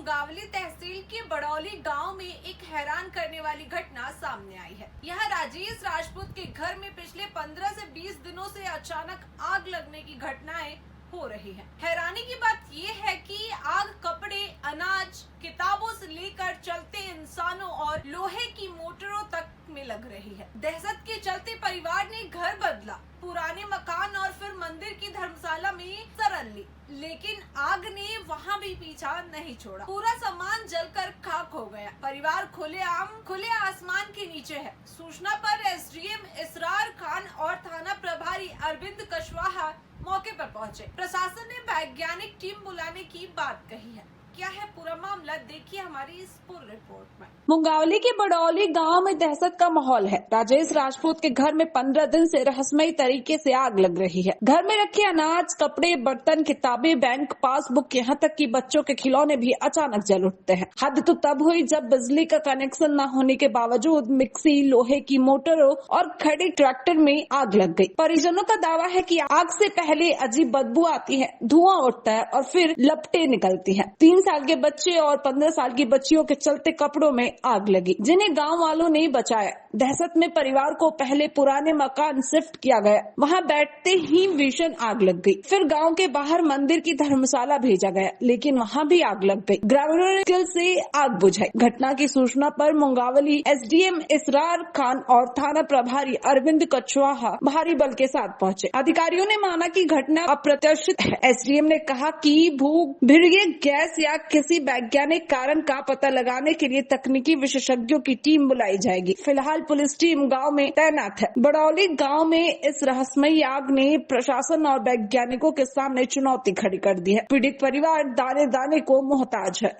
मुंगावली तहसील के बड़ौली गांव में एक हैरान करने वाली घटना सामने आई है। यह राजेश राजपूत के घर में पिछले 15 से 20 दिनों से अचानक आग लगने की घटनाएं हो रही है। हैरानी की बात ये है कि आग कपड़े, अनाज, किताबों से लेकर चलते इंसानों और लोहे की मोटरों तक में लग रही है। दहशत के चलते परिवार ने घर बदला, पुराने मकान और फिर मंदिर की धर्मशाला में शरण ली, लेकिन आग ने वहां भी पीछा नहीं छोड़ा। पूरा सामान जलकर खाक हो गया। परिवार खुले आसमान के नीचे है। सूचना पर एसडीएम इसरार खान और थाना प्रभारी अरविंद कशवाहा मौके पर पहुंचे। प्रशासन ने वैज्ञानिक टीम बुलाने की बात कही है। क्या है पूरा मामला, देखिए हमारी इस पूरी रिपोर्ट में। मुंगावली के बड़ौली गांव में दहशत का माहौल है। राजेश राजपूत के घर में 15 दिन से रहस्यमयी तरीके से आग लग रही है। घर में रखे अनाज, कपड़े, बर्तन, किताबें, बैंक पासबुक, यहाँ तक कि बच्चों के खिलौने भी अचानक जल उठते हैं। हद तो तब हुई जब बिजली का कनेक्शन न होने के बावजूद मिक्सी, लोहे की मोटरों और खड़े ट्रैक्टर में आग लग गई। परिजनों का दावा है कि आग से पहले अजीब बदबू आती है, धुआं उठता है और फिर लपटें निकलती है। 3 साल के बच्चे और 15 साल की बच्चियों के चलते कपड़ों में आग लगी, जिन्हें गांव वालों ने बचाया। दहशत में परिवार को पहले पुराने मकान शिफ्ट किया गया, वहां बैठते ही भीषण आग लग गई। फिर गांव के बाहर मंदिर की धर्मशाला भेजा गया, लेकिन वहां भी आग लग गई। ग्रामीणों ने मुश्किल से आग बुझाई। घटना की सूचना पर मुंगावली एसडीएम इसरार खान और थाना प्रभारी अरविंद कछवाहा भारी बल के साथ पहुंचे। अधिकारियों ने माना कि घटना अप्रत्याशित है। एसडीएम ने कहा कि भूगर्भीय गैस या किसी वैज्ञानिक कारण का पता लगाने के लिए तकनीकी विशेषज्ञों की टीम बुलाई जाएगी। फिलहाल पुलिस टीम गांव में तैनात है। बड़ौली गांव में इस रहस्यमयी आग ने प्रशासन और वैज्ञानिकों के सामने चुनौती खड़ी कर दी है। पीड़ित परिवार दाने दाने को मोहताज है।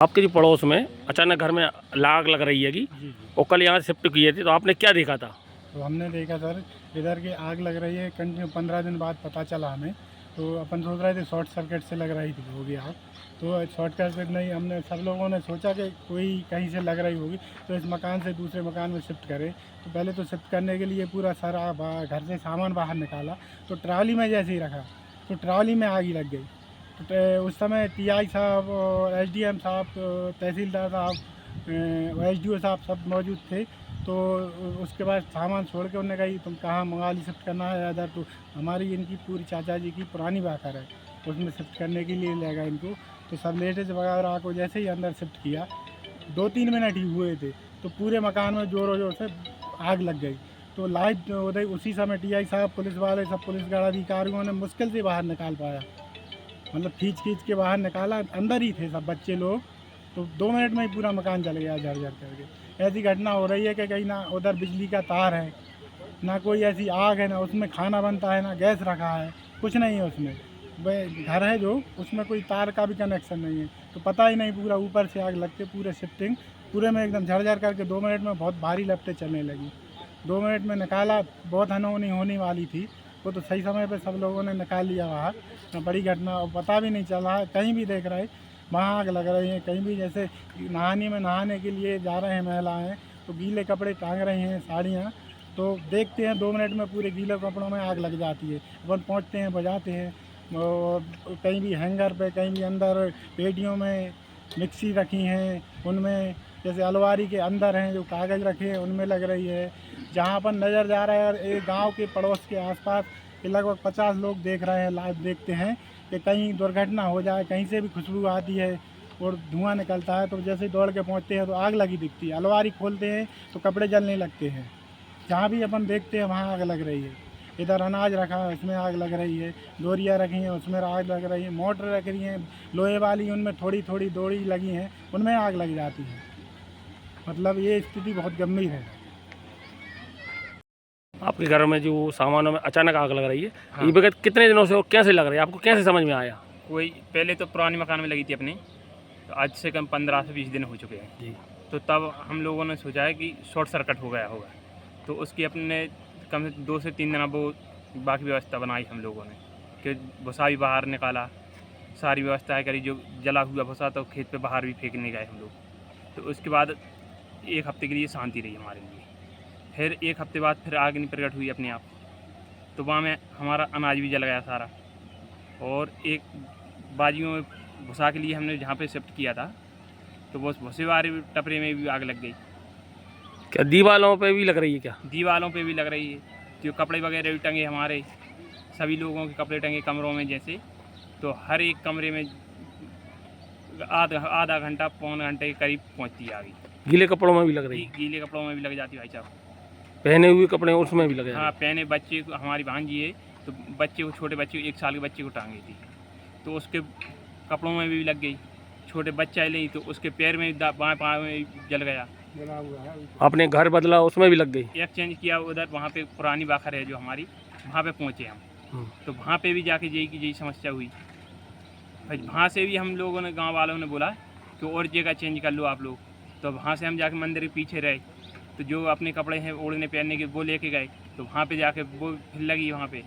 आपके जो पड़ोस में अचानक घर में आग लग रही है और कल यहाँ शिफ्ट किए थे, तो आपने क्या देखा था? तो हमने देखा सर, इधर की आग लग रही है कंटिन्यू। 15 दिन बाद पता चला हमें। तो अपन सोच रहे थे शॉर्ट सर्किट से लग रही थी, होगी आग। तो शॉर्ट सर्किट नहीं, हमने सब लोगों ने सोचा कि कोई कहीं से लग रही होगी, तो इस मकान से दूसरे मकान में शिफ्ट करें। तो पहले तो शिफ्ट करने के लिए पूरा सारा घर से सामान बाहर निकाला, तो ट्रॉली में जैसे ही रखा तो ट्रॉली में आग ही लग गई। तो उस समय टीआई साहब और एसडीएम साहब, तहसीलदार साहब, एसडीओ साहब सब मौजूद थे। तो उसके बाद सामान छोड़ के उन्होंने कही तुम कहाँ मुंगावली शिफ्ट करना है इधर। तो हमारी इनकी पूरी चाचा जी की पुरानी बाकर है, उसमें शिफ्ट करने के लिए ले गए इनको। तो सब लेटेस्ट वगैरह को जैसे ही अंदर शिफ्ट किया, 2-3 मिनट ही हुए थे तो पूरे मकान में ज़ोरों ज़ोर से आग लग गई। तो लाइट उसी समय टीआई साहब, पुलिस वाले, सब पुलिस के अधिकारियों ने मुश्किल से बाहर निकाल पाया, मतलब खींच के बाहर निकाला। अंदर ही थे सब बच्चे लोग। तो 2 मिनट में ही पूरा मकान जल गया झर करके। ऐसी घटना हो रही है कि कहीं ना उधर बिजली का तार है, ना कोई ऐसी आग है, ना उसमें खाना बनता है, ना गैस रखा है, कुछ नहीं है उसमें। वह घर है जो, उसमें कोई तार का भी कनेक्शन नहीं है। तो पता ही नहीं, पूरा ऊपर से आग लगते पूरे शिफ्टिंग पूरे में एकदम झर करके 2 मिनट में बहुत भारी लपटें चलने लगी। 2 मिनट में निकाला, बहुत अनहोनी होने वाली थी, वो तो सही समय पे सब लोगों ने निकाल लिया बाहर। बड़ी घटना, और पता भी नहीं चला। कहीं भी देख रहे वहाँ आग लग रही है, कहीं भी जैसे नहाने के लिए जा रहे हैं महिलाएं, तो गीले कपड़े टांग रही हैं, साड़ियाँ। तो देखते हैं 2 मिनट में पूरे गीले कपड़ों में आग लग जाती है। अपन पहुँचते हैं, बजाते हैं, और कहीं भी हैंगर पे, कहीं भी अंदर पेटियों में मिक्सी रखी हैं, उनमें जैसे अलमारी के अंदर हैं जो कागज़ रखे हैं उनमें लग रही है। जहाँ पर नज़र जा रहा है, और एक गाँव के पड़ोस के आसपास के लगभग 50 लोग देख रहे हैं, लाइव देखते हैं कि कहीं दुर्घटना हो जाए, कहीं से भी खुशबू आती है और धुआं निकलता है। तो जैसे दौड़ के पहुँचते हैं तो आग लगी दिखती है। अलमारी खोलते हैं तो कपड़े जलने लगते हैं। जहाँ भी अपन देखते हैं वहाँ आग लग रही है। इधर अनाज रखा है, उसमें आग लग रही है। डोरियाँ रखी हैं, उसमें आग लग रही है। मोटर रख रही हैं लोहे वाली, उनमें थोड़ी थोड़ी डोरी लगी हैं, उनमें आग लग जाती है। मतलब ये स्थिति बहुत गंभीर है। आपके घर में जो सामानों में अचानक आग लग रही है, ये विगत कितने दिनों से और कैसे लग रही है, आपको कैसे समझ में आया? कोई पहले तो पुरानी मकान में लगी थी अपनी, तो आज से कम 15 से 20 दिन हो चुके हैं जी। तो तब हम लोगों ने सोचा है कि शॉर्ट सर्किट हो गया होगा, तो उसकी अपने कम से 2 से 3 दिन वो बाकी व्यवस्था बनाई हम लोगों ने कि भूसा भी बाहर निकाला, सारी व्यवस्था करी। जो जला हुआ भूसा तो खेत पे बाहर भी फेंकने गए हम लोग। तो उसके बाद 1 हफ्ते के लिए शांति रही हमारे लिए। फिर 1 हफ्ते बाद फिर आग नहीं प्रकट हुई अपने आप, तो वहाँ में हमारा अनाज भी जल गया सारा। और एक बाजियों में भूसा के लिए हमने जहाँ पे शिफ्ट किया था, तो वो भूसे वाले टपरे में भी आग लग गई। क्या दीवारों पे भी लग रही है क्या? दीवारों पे भी लग रही है, जो कपड़े वगैरह भी टंगे हमारे, सभी लोगों के कपड़े टंगे कमरों में जैसे, तो हर एक कमरे में आधा घंटा पौन घंटे के करीब पहुंचती है आग। गीले कपड़ों में भी लग रही है? गीले कपड़ों में भी लग जाती है भाई साहब। पहने हुए कपड़े उसमें भी लगे? हाँ, पहने बच्चे को, हमारी भांजी है तो बच्चे को, छोटे बच्चे को, 1 साल के बच्चे को टांगी थी तो उसके कपड़ों में भी लग गई। छोटे बच्चा ले तो उसके पैर में, बाएं पाँव में जल गया। आपने घर बदला उसमें भी लग गई? एक्सचेंज किया उधर, वहाँ पे पुरानी बाखर है जो हमारी, वहाँ पे पहुँचे हम। तो वहाँ पे भी जाके यही समस्या हुई। भाई वहाँ से भी हम लोगों ने, गांव वालों ने बोला कि और जगह चेंज कर लो आप लोग। तो वहाँ से हम जाके मंदिर के पीछे रहे, तो जो अपने कपड़े हैं ओढ़ने पहनने के वो लेके गए, तो वहाँ पे जाके वो फिर लगी वहाँ पे।